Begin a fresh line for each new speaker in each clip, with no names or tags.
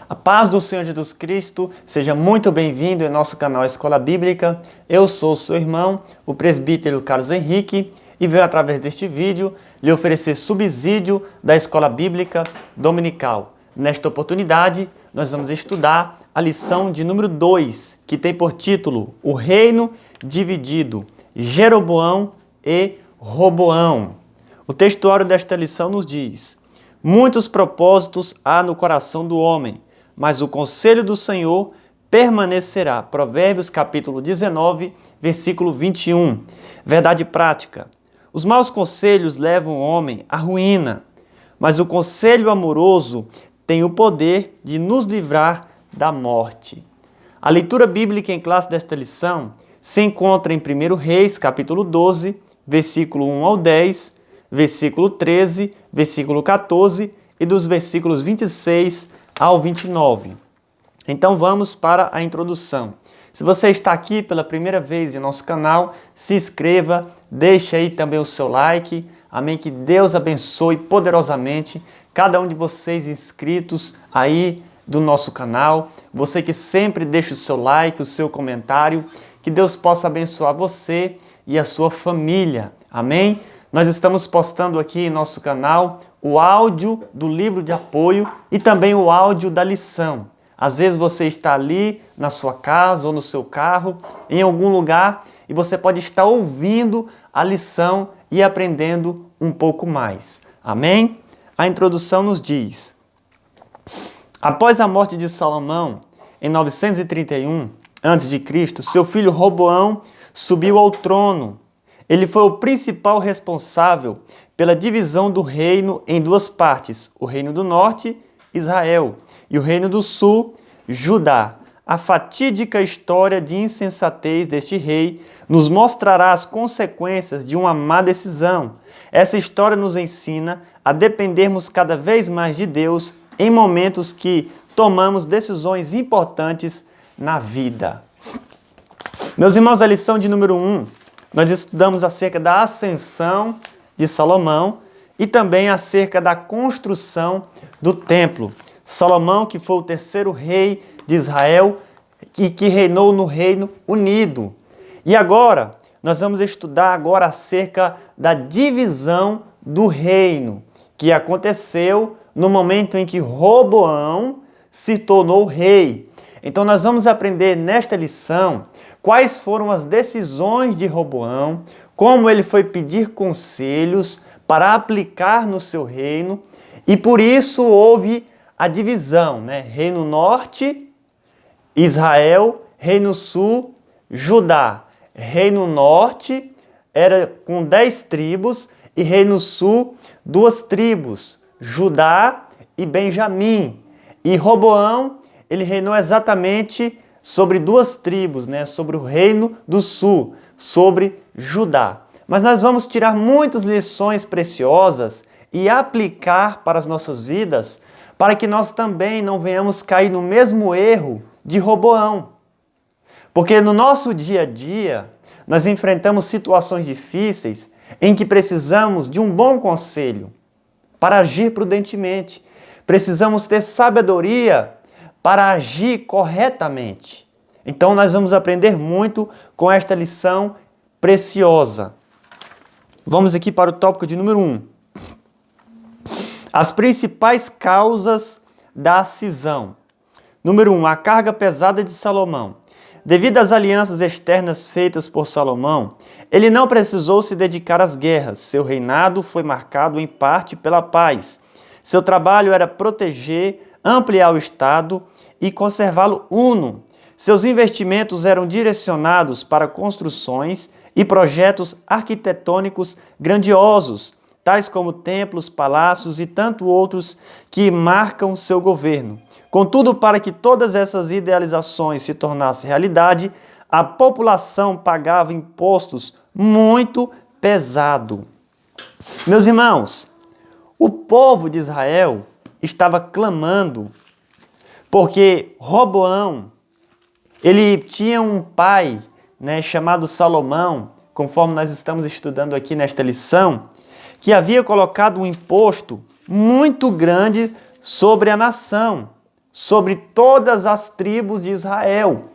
A paz do Senhor Jesus Cristo, seja muito bem-vindo em nosso canal Escola Bíblica. Eu sou seu irmão, o presbítero Carlos Henrique, e venho através deste vídeo lhe oferecer subsídio da Escola Bíblica Dominical. Nesta oportunidade, nós vamos estudar a lição de número 2, que tem por título O Reino Dividido, Jeroboão e Roboão. O textuário desta lição nos diz: muitos propósitos há no coração do homem, mas o conselho do Senhor permanecerá. Provérbios capítulo 19, versículo 21. Verdade prática. Os maus conselhos levam o homem à ruína, mas o conselho amoroso tem o poder de nos livrar da morte. A leitura bíblica em classe desta lição se encontra em 1 Reis, capítulo 12, versículo 1 ao 10, versículo 13, versículo 14 e dos versículos 26 ao 29. Então vamos para a introdução. Se você está aqui pela primeira vez em nosso canal, se inscreva, deixe aí também o seu like. Amém? Que Deus abençoe poderosamente cada um de vocês inscritos aí do nosso canal. Você que sempre deixa o seu like, o seu comentário. Que Deus possa abençoar você e a sua família. Amém? Nós estamos postando aqui em nosso canal o áudio do livro de apoio e também o áudio da lição. Às vezes você está ali na sua casa ou no seu carro, em algum lugar, e você pode estar ouvindo a lição e aprendendo um pouco mais. Amém? A introdução nos diz: após a morte de Salomão, em 931 a.C., seu filho Roboão subiu ao trono. Ele foi o principal responsável pela divisão do reino em duas partes, o reino do norte, Israel, e o reino do sul, Judá. A fatídica história de insensatez deste rei nos mostrará as consequências de uma má decisão. Essa história nos ensina a dependermos cada vez mais de Deus em momentos que tomamos decisões importantes na vida. Meus irmãos, a lição de número 1, nós estudamos acerca da ascensão de Salomão e também acerca da construção do templo. Salomão, que foi o terceiro rei de Israel e que reinou no Reino Unido. E agora, nós vamos estudar agora acerca da divisão do reino, que aconteceu no momento em que Roboão se tornou rei. Então nós vamos aprender nesta lição quais foram as decisões de Roboão, como ele foi pedir conselhos para aplicar no seu reino, e por isso houve a divisão, né? Reino Norte, Israel, Reino Sul, Judá. Reino Norte era com 10 tribos e Reino Sul 2 tribos, Judá e Benjamim. E Roboão, ele reinou exatamente sobre 2 tribos, né? Sobre o Reino do Sul, sobre Judá. Mas nós vamos tirar muitas lições preciosas e aplicar para as nossas vidas, para que nós também não venhamos cair no mesmo erro de Roboão. Porque no nosso dia a dia, nós enfrentamos situações difíceis em que precisamos de um bom conselho para agir prudentemente. Precisamos ter sabedoria para agir corretamente. Então nós vamos aprender muito com esta lição preciosa. Vamos aqui para o tópico de número 1. As principais causas da cisão. Número 1. A carga pesada de Salomão. Devido às alianças externas feitas por Salomão, ele não precisou se dedicar às guerras. Seu reinado foi marcado em parte pela paz. Seu trabalho era proteger, ampliar o Estado e conservá-lo uno. Seus investimentos eram direcionados para construções e projetos arquitetônicos grandiosos, tais como templos, palácios e tanto outros que marcam seu governo. Contudo, para que todas essas idealizações se tornassem realidade, a população pagava impostos muito pesados. Meus irmãos, o povo de Israel estava clamando porque Roboão, ele tinha um pai, né, chamado Salomão, conforme nós estamos estudando aqui nesta lição, que havia colocado um imposto muito grande sobre a nação. sobre todas as tribos de Israel.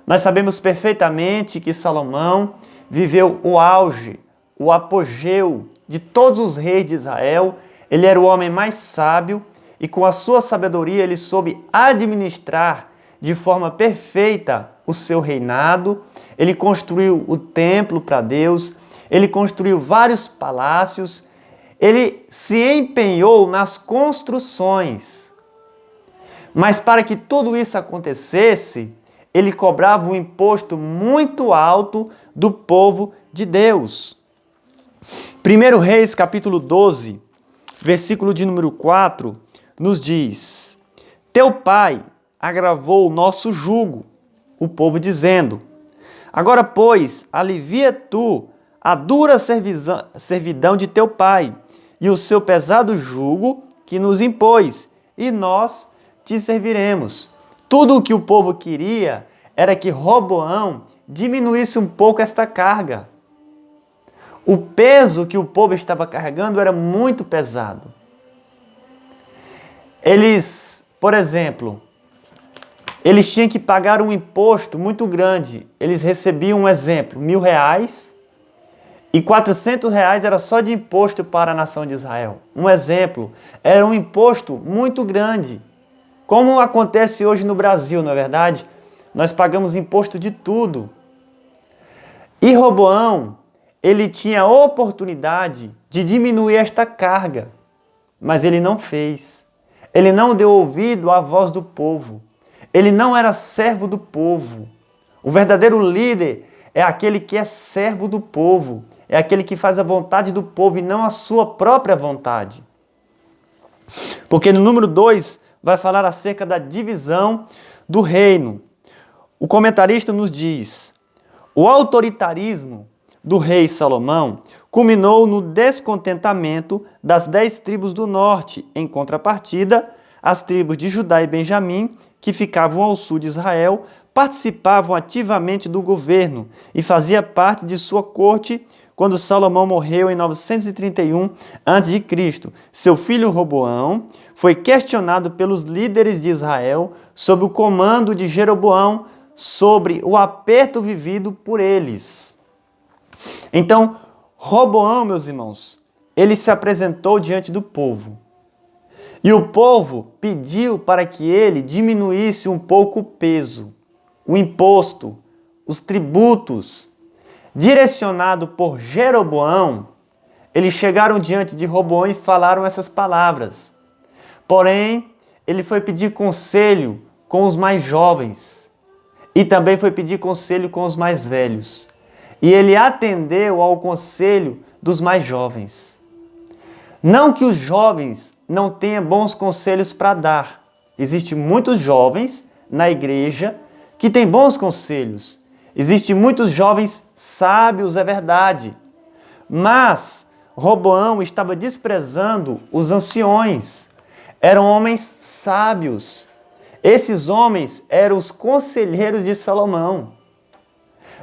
Nós sabemos perfeitamente que Salomão viveu o auge, o apogeu de todos os reis de Israel. Ele era o homem mais sábio e com a sua sabedoria ele soube administrar de forma perfeita o seu reinado. Ele construiu o templo para Deus, ele construiu vários palácios, ele se empenhou nas construções. Mas para que tudo isso acontecesse, ele cobrava um imposto muito alto do povo de Deus. 1 Reis, capítulo 12, versículo de número 4, nos diz: Teu pai agravou o nosso jugo, o povo dizendo: Agora, pois, alivia tu a dura servidão de teu pai e o seu pesado jugo que nos impôs, e nós te serviremos. Tudo o que o povo queria era que Roboão diminuísse um pouco esta carga. O peso que o povo estava carregando era muito pesado. Eles, por exemplo, eles tinham que pagar um imposto muito grande. Eles recebiam, um exemplo, R$1.000 e R$400 era só de imposto para a nação de Israel. Um exemplo, era um imposto muito grande. Como acontece hoje no Brasil, não é verdade? Nós pagamos imposto de tudo. E Roboão, ele tinha a oportunidade de diminuir esta carga, mas ele não fez. Ele não deu ouvido à voz do povo. Ele não era servo do povo. O verdadeiro líder é aquele que é servo do povo. É aquele que faz a vontade do povo e não a sua própria vontade. Porque no número 2 vai falar acerca da divisão do reino. O comentarista nos diz: o autoritarismo do rei Salomão culminou no descontentamento das 10 tribos do norte. Em contrapartida, as tribos de Judá e Benjamim, que ficavam ao sul de Israel, participavam ativamente do governo e fazia parte de sua corte quando Salomão morreu em 931 a.C. Seu filho Roboão foi questionado pelos líderes de Israel sob o comando de Jeroboão sobre o aperto vivido por eles. Então, Roboão, meus irmãos, ele se apresentou diante do povo. E o povo pediu para que ele diminuísse um pouco o peso, o imposto, os tributos. Direcionado por Jeroboão, eles chegaram diante de Roboão e falaram essas palavras. Porém, ele foi pedir conselho com os mais jovens e também foi pedir conselho com os mais velhos. E ele atendeu ao conselho dos mais jovens. Não que os jovens não tenham bons conselhos para dar. Existem muitos jovens na igreja que têm bons conselhos. Existem muitos jovens sábios, é verdade. Mas Roboão estava desprezando os anciões. Eram homens sábios. Esses homens eram os conselheiros de Salomão.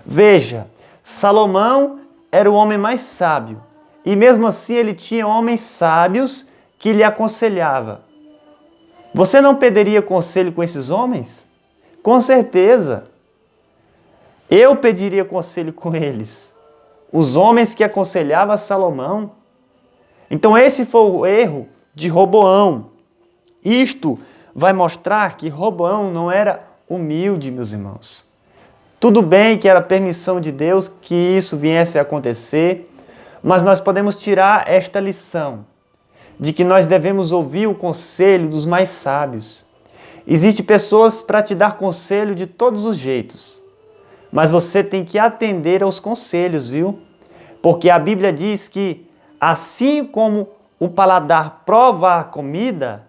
Veja, Salomão era o homem mais sábio. E mesmo assim ele tinha homens sábios que lhe aconselhavam. Você não pediria conselho com esses homens? Com certeza. Eu pediria conselho com eles. Os homens que aconselhavam Salomão. Então esse foi o erro de Roboão. Isto vai mostrar que Roboão não era humilde, meus irmãos. Tudo bem que era permissão de Deus que isso viesse a acontecer, mas nós podemos tirar esta lição de que nós devemos ouvir o conselho dos mais sábios. Existem pessoas para te dar conselho de todos os jeitos, mas você tem que atender aos conselhos, viu? Porque a Bíblia diz que assim como o paladar prova a comida,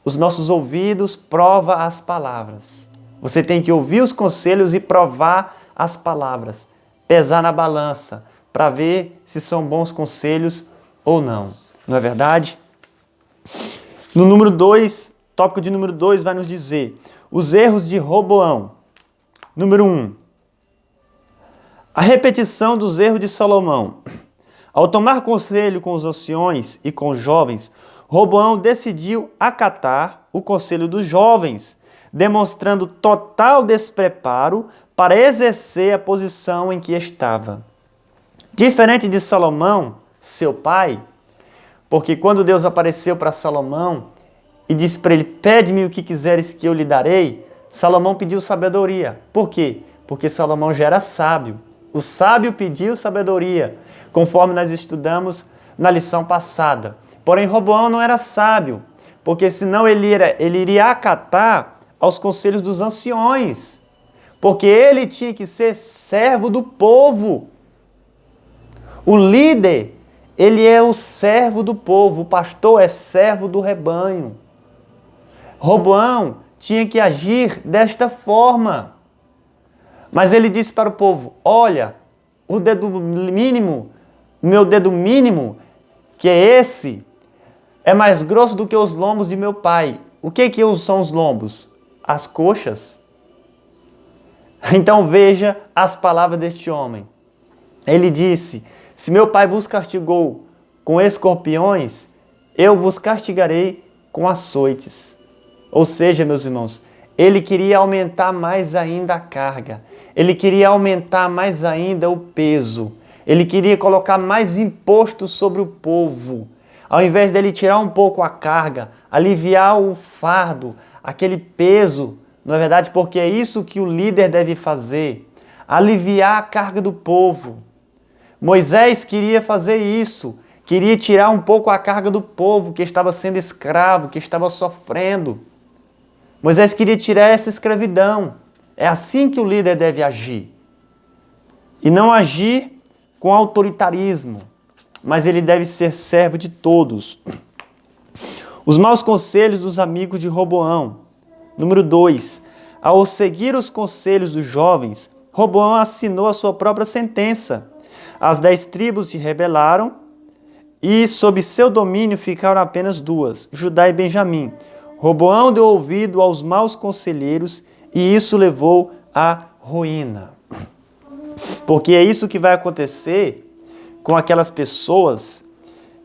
os nossos ouvidos provam as palavras. Você tem que ouvir os conselhos e provar as palavras, pesar na balança, para ver se são bons conselhos ou não. Não é verdade? No número 2, tópico de número 2 vai nos dizer os erros de Roboão. Número 1. A repetição dos erros de Salomão. Ao tomar conselho com os anciões e com os jovens, Roboão decidiu acatar o conselho dos jovens, demonstrando total despreparo para exercer a posição em que estava. Diferente de Salomão, seu pai, porque quando Deus apareceu para Salomão e disse para ele: pede-me o que quiseres que eu lhe darei, Salomão pediu sabedoria. Por quê? Porque Salomão já era sábio. O sábio pediu sabedoria, conforme nós estudamos na lição passada. Porém, Roboão não era sábio, porque senão ele iria acatar aos conselhos dos anciões, porque ele tinha que ser servo do povo. O líder, ele é o servo do povo, o pastor é servo do rebanho. Roboão tinha que agir desta forma. Mas ele disse para o povo: olha, o dedo mínimo, meu dedo mínimo, que é esse, é mais grosso do que os lombos de meu pai. O que são os lombos? As coxas. Então veja as palavras deste homem. Ele disse: se meu pai vos castigou com escorpiões, eu vos castigarei com açoites. Ou seja, meus irmãos, ele queria aumentar mais ainda a carga. Ele queria aumentar mais ainda o peso. Ele queria colocar mais imposto sobre o povo. Ao invés dele tirar um pouco a carga, aliviar o fardo, aquele peso, não é verdade? Porque é isso que o líder deve fazer, aliviar a carga do povo. Moisés queria fazer isso, queria tirar um pouco a carga do povo que estava sendo escravo, que estava sofrendo. Moisés queria tirar essa escravidão. É assim que o líder deve agir. E não agir com autoritarismo, mas ele deve ser servo de todos. Os maus conselhos dos amigos de Roboão. Número 2. Ao seguir os conselhos dos jovens, Roboão assinou a sua própria sentença. As 10 tribos se rebelaram e sob seu domínio ficaram apenas 2, Judá e Benjamim. Roboão deu ouvido aos maus conselheiros e isso levou à ruína. Porque é isso que vai acontecer com aquelas pessoas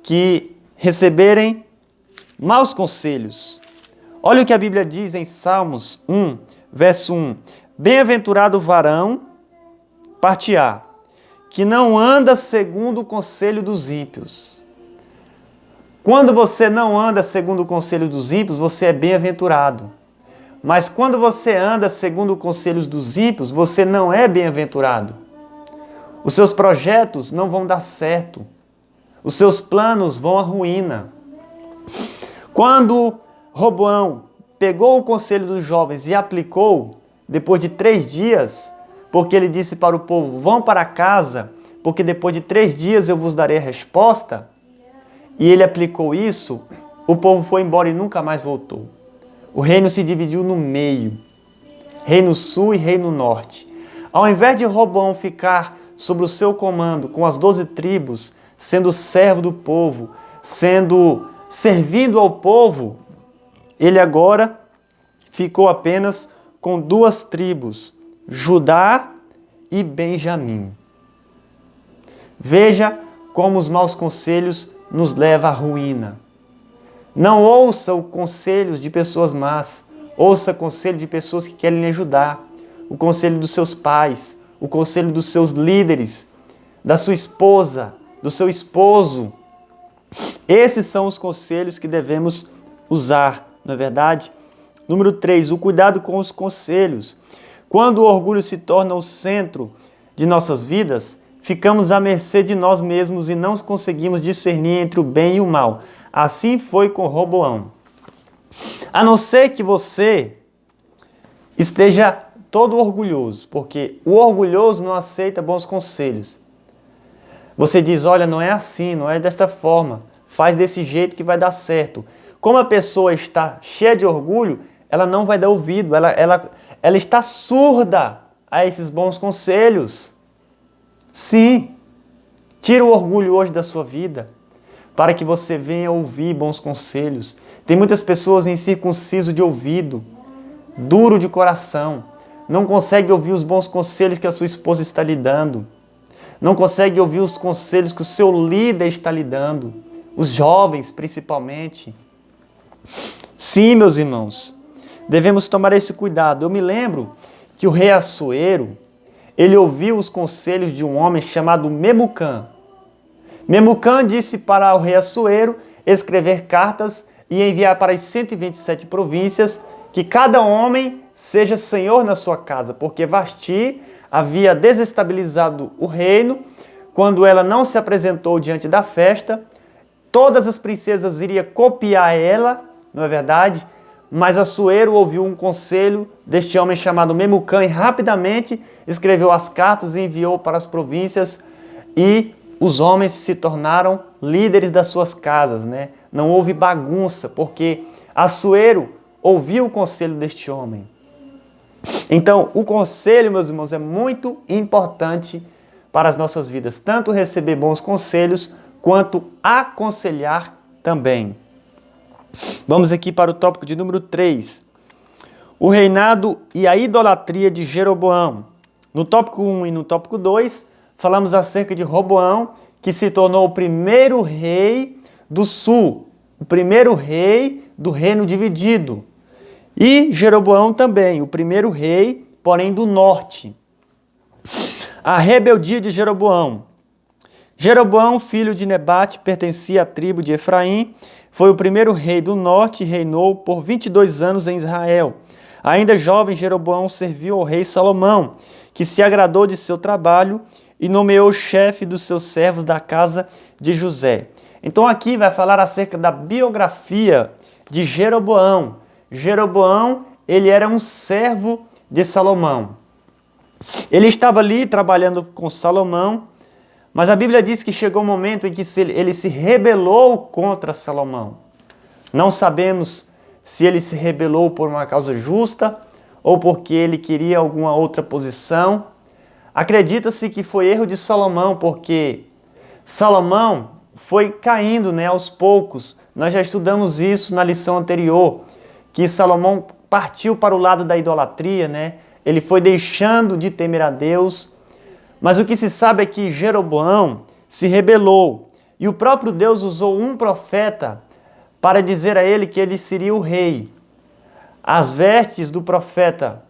que receberem maus conselhos. Olha o que a Bíblia diz em Salmos 1, verso 1. Bem-aventurado o varão, parte A, que não anda segundo o conselho dos ímpios. Quando você não anda segundo o conselho dos ímpios, você é bem-aventurado. Mas quando você anda segundo os conselhos dos ímpios, você não é bem-aventurado. Os seus projetos não vão dar certo. Os seus planos vão à ruína. Quando Roboão pegou o conselho dos jovens e aplicou, depois de 3 dias, porque ele disse para o povo: vão para casa, porque depois de 3 dias eu vos darei a resposta, e ele aplicou isso, o povo foi embora e nunca mais voltou. O reino se dividiu no meio, reino sul e reino norte. Ao invés de Roboão ficar sob o seu comando com as 12 tribos, sendo servo do povo, servindo ao povo, ele agora ficou apenas com 2 tribos, Judá e Benjamim. Veja como os maus conselhos nos levam à ruína. Não ouça os conselhos de pessoas más, ouça o conselho de pessoas que querem lhe ajudar, o conselho dos seus pais, o conselho dos seus líderes, da sua esposa, do seu esposo. Esses são os conselhos que devemos usar, não é verdade? Número 3, o cuidado com os conselhos. Quando o orgulho se torna o centro de nossas vidas, ficamos à mercê de nós mesmos e não conseguimos discernir entre o bem e o mal. Assim foi com Roboão. A não ser que você esteja todo orgulhoso, porque o orgulhoso não aceita bons conselhos. Você diz: olha, não é assim, não é desta forma, faz desse jeito que vai dar certo. Como a pessoa está cheia de orgulho, ela não vai dar ouvido, ela está surda a esses bons conselhos. Sim, tira o orgulho hoje da sua vida, para que você venha ouvir bons conselhos. Tem muitas pessoas incircunciso de ouvido, duro de coração, não consegue ouvir os bons conselhos que a sua esposa está lhe dando, não consegue ouvir os conselhos que o seu líder está lhe dando. os jovens principalmente. Sim, meus irmãos, devemos tomar esse cuidado. Eu me lembro que o rei Assuero, ele ouviu os conselhos de um homem chamado Memucã. Memucã disse para o rei Assuero escrever cartas e enviar para as 127 províncias que cada homem seja senhor na sua casa, porque Vasti havia desestabilizado o reino quando ela não se apresentou diante da festa. Todas as princesas iriam copiar ela, não é verdade? Mas Assuero ouviu um conselho deste homem chamado Memucã e rapidamente escreveu as cartas e enviou para as províncias, e os homens se tornaram líderes das suas casas, né? Não houve bagunça, porque Assuero ouviu o conselho deste homem. Então, o conselho, meus irmãos, é muito importante para as nossas vidas, tanto receber bons conselhos, quanto aconselhar também. Vamos aqui para o tópico de número 3. O reinado e a idolatria de Jeroboão. No tópico 1 e no tópico 2, falamos acerca de Roboão, que se tornou o primeiro rei do sul, o primeiro rei do reino dividido. E Jeroboão também, o primeiro rei, porém do norte. A rebeldia de Jeroboão. Jeroboão, filho de Nebate, pertencia à tribo de Efraim, foi o primeiro rei do norte e reinou por 22 anos em Israel. Ainda jovem, Jeroboão serviu ao rei Salomão, que se agradou de seu trabalho e nomeou chefe dos seus servos da casa de José. Então aqui vai falar acerca da biografia de Jeroboão. Jeroboão, ele era um servo de Salomão. Ele estava ali trabalhando com Salomão, mas a Bíblia diz que chegou um momento em que ele se rebelou contra Salomão. Não sabemos se ele se rebelou por uma causa justa ou porque ele queria alguma outra posição. Acredita-se que foi erro de Salomão, porque Salomão foi caindo, aos poucos. Nós já estudamos isso na lição anterior, que Salomão partiu para o lado da idolatria, Ele foi deixando de temer a Deus. Mas o que se sabe é que Jeroboão se rebelou e o próprio Deus usou um profeta para dizer a ele que ele seria o rei. As vestes do profeta,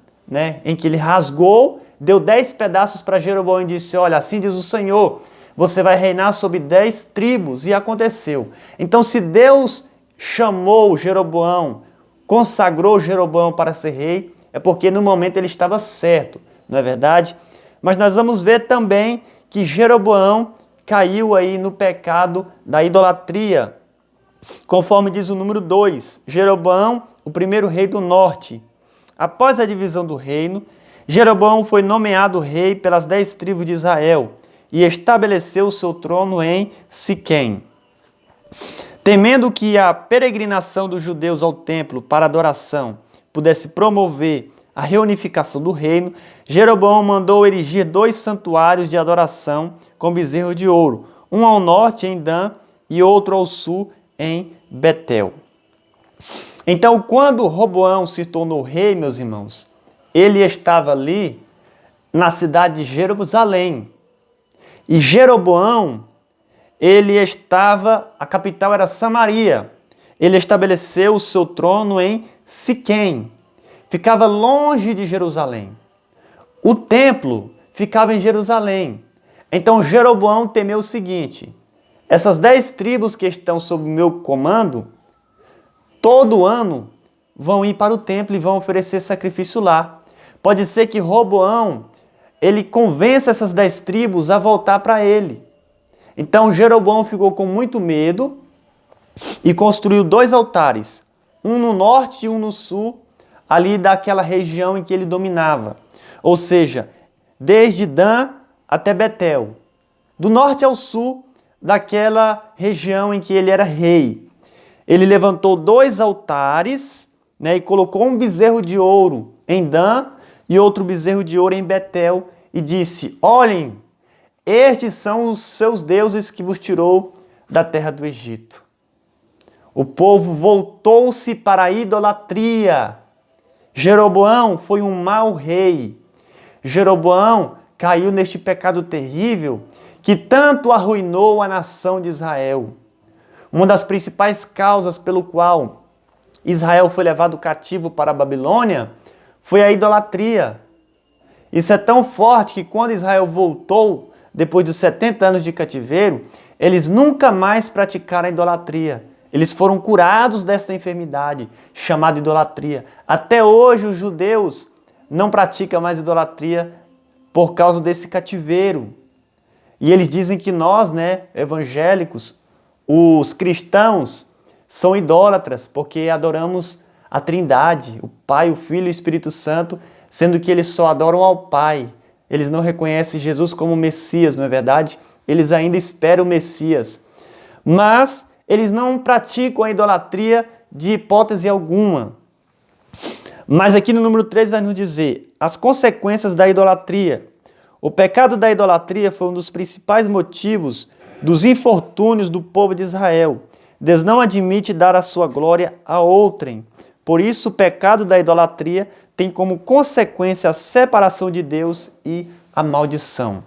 em que ele rasgou, deu 10 pedaços para Jeroboão e disse: olha, assim diz o Senhor, você vai reinar sobre 10 tribos. E aconteceu. Então, se Deus chamou Jeroboão, consagrou Jeroboão para ser rei, é porque no momento ele estava certo, não é verdade? Mas nós vamos ver também que Jeroboão caiu aí no pecado da idolatria. Conforme diz o número 2, Jeroboão, o primeiro rei do norte. Após a divisão do reino, Jeroboão foi nomeado rei pelas 10 tribos de Israel e estabeleceu o seu trono em Siquém. Temendo que a peregrinação dos judeus ao templo para adoração pudesse promover a reunificação do reino, Jeroboão mandou erigir 2 santuários de adoração com bezerro de ouro, um ao norte em Dan e outro ao sul em Betel. Então, quando Roboão se tornou rei, meus irmãos, ele estava ali na cidade de Jerusalém. E Jeroboão, a capital era Samaria. Ele estabeleceu o seu trono em Siquém. Ficava longe de Jerusalém. O templo ficava em Jerusalém. Então Jeroboão temeu o seguinte: essas 10 tribos que estão sob o meu comando, todo ano vão ir para o templo e vão oferecer sacrifício lá. Pode ser que Roboão, ele convença essas 10 tribos a voltar para ele. Então Jeroboão ficou com muito medo e construiu 2 altares, um no norte e um no sul, ali daquela região em que ele dominava. Ou seja, desde Dan até Betel, do norte ao sul daquela região em que ele era rei. Ele levantou 2 altares, e colocou um bezerro de ouro em Dan e outro bezerro de ouro em Betel e disse: olhem, estes são os seus deuses que vos tirou da terra do Egito. O povo voltou-se para a idolatria. Jeroboão foi um mau rei. Jeroboão caiu neste pecado terrível que tanto arruinou a nação de Israel. Uma das principais causas pelo qual Israel foi levado cativo para a Babilônia foi a idolatria. Isso é tão forte que quando Israel voltou, depois dos 70 anos de cativeiro, eles nunca mais praticaram a idolatria. Eles foram curados desta enfermidade, chamada idolatria. Até hoje os judeus não praticam mais idolatria por causa desse cativeiro. E eles dizem que nós, evangélicos, os cristãos, são idólatras, porque adoramos a Trindade, o Pai, o Filho e o Espírito Santo, sendo que eles só adoram ao Pai. Eles não reconhecem Jesus como Messias, não é verdade? Eles ainda esperam o Messias. Mas eles não praticam a idolatria de hipótese alguma. Mas aqui no número 3 vai nos dizer as consequências da idolatria. O pecado da idolatria foi um dos principais motivos dos infortúnios do povo de Israel. Deus não admite dar a sua glória a outrem. Por isso, o pecado da idolatria tem como consequência a separação de Deus e a maldição.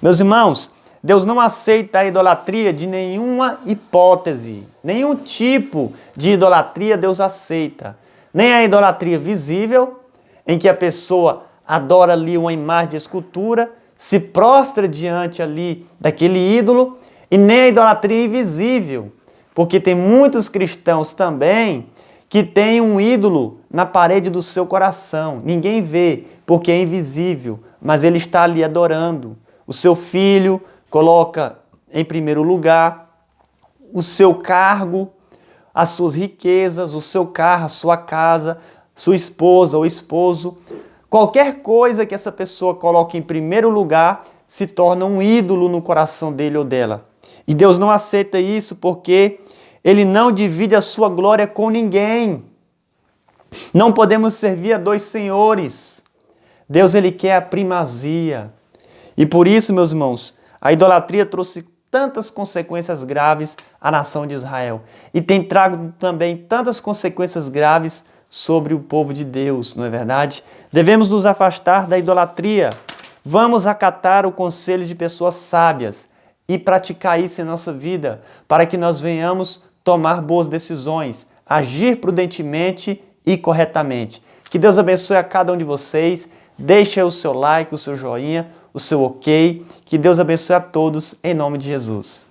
Meus irmãos, Deus não aceita a idolatria de nenhuma hipótese. Nenhum tipo de idolatria Deus aceita. Nem a idolatria visível, em que a pessoa adora ali uma imagem de escultura, se prostra diante ali daquele ídolo, e nem a idolatria invisível, porque tem muitos cristãos também que têm um ídolo na parede do seu coração. Ninguém vê, porque é invisível, mas ele está ali adorando. O seu filho coloca em primeiro lugar o seu cargo, as suas riquezas, o seu carro, a sua casa, sua esposa ou esposo. Qualquer coisa que essa pessoa coloque em primeiro lugar se torna um ídolo no coração dele ou dela. E Deus não aceita isso porque Ele não divide a sua glória com ninguém. Não podemos servir a dois senhores. Deus, Ele quer a primazia. E por isso, meus irmãos, a idolatria trouxe tantas consequências graves à nação de Israel. E tem trago também tantas consequências graves sobre o povo de Deus, não é verdade? Devemos nos afastar da idolatria. Vamos acatar o conselho de pessoas sábias e praticar isso em nossa vida, para que nós venhamos tomar boas decisões, agir prudentemente e corretamente. Que Deus abençoe a cada um de vocês. Deixe aí o seu like, o seu joinha, o seu ok. Que Deus abençoe a todos, em nome de Jesus.